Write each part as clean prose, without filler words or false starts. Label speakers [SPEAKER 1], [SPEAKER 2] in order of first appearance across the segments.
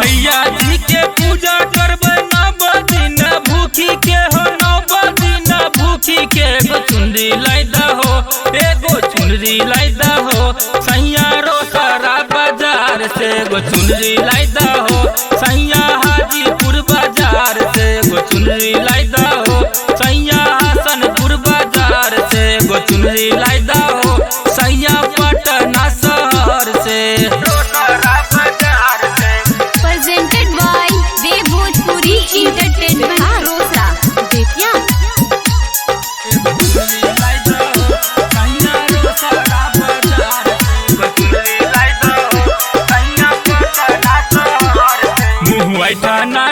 [SPEAKER 1] मैया जी के पूजा करबे 9 दिन भूखी के हो 9 दिन भूखी के एगो चुनरी लाइदा हो एगो चुनरी लाइदा हो सैया रोसड़ा बाजार से एगो चुनरी लाइदा हो सैया हाजीपुर बाजार से एगो चुनरी लाइदा हो सैया हसनपुर बाजार से एगो चुनरी लाइदा हो सैया पटना शहर से
[SPEAKER 2] Presented by Dev Bhojpuri Entertainment Rosa Bettiya
[SPEAKER 1] मुँह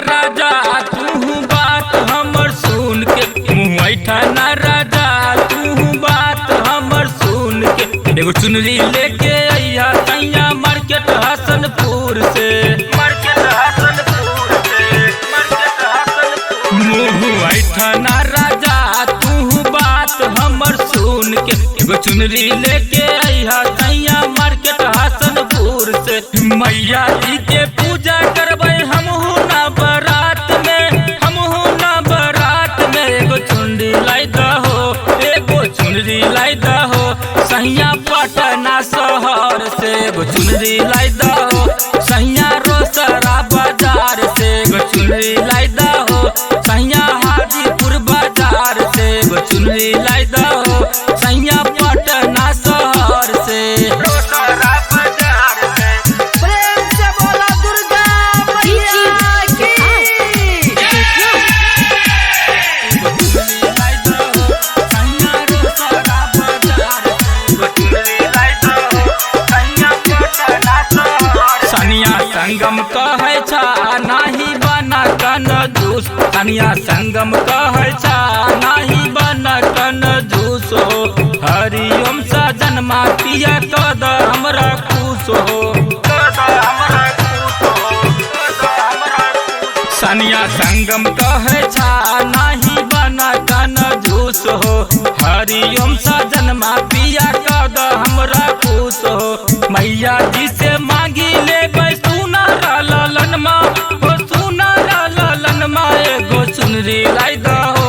[SPEAKER 1] राजा तू बात हमर सुन के मुँह राजा तू बात हमर सुन के एगो चुनरी लेके अइहा सैया मार्केट हसनपुर से मुँह राजा तू बात हमर सुन के एगो चुनरी लेके अइहा सैया मार्केट हसनपुर से मैया जी के पूजा करबै हमहू ना बारात में एगो चुनरी लाइदा हो एगो चुनरी लाइदा हो सैया पटना शहर से एगो चुनरी लाइदा हो सैया रोसड़ा बाजार से एगो चुनरी लाइदा हो सैया हाजीपुर बाजार से एगो चुनरी लाइदा हो सैया पटना शहर से संगम कहै छा नाही बना कन जूस कनिया संगम कहै छा नाही बना कन जूस हो हरिओम सजन मातिया कद हमरा खुश हो सनिया संगम कहै छा नाही बना कन जूस हो हरिओम सजन मातिया कद हमरा खुश हो मैया जी से मांगी लेबै एगो चुनरी लाइदा हो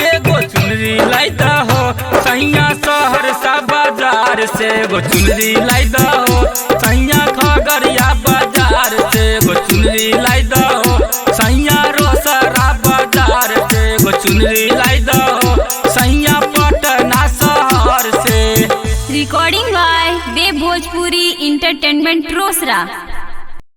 [SPEAKER 1] एगो चुनरी लाइदा हो सैया सहरसा बाजार से एगो चुनरी लाइदा हो सैया खगड़िया बाजार से एगो चुनरी लाइदा हो सैया रोसड़ा बाजार से एगो चुनरी लाइदा हो सैया पटना शहर से
[SPEAKER 2] Recording by Dev Bhojpuri Entertainment Rosa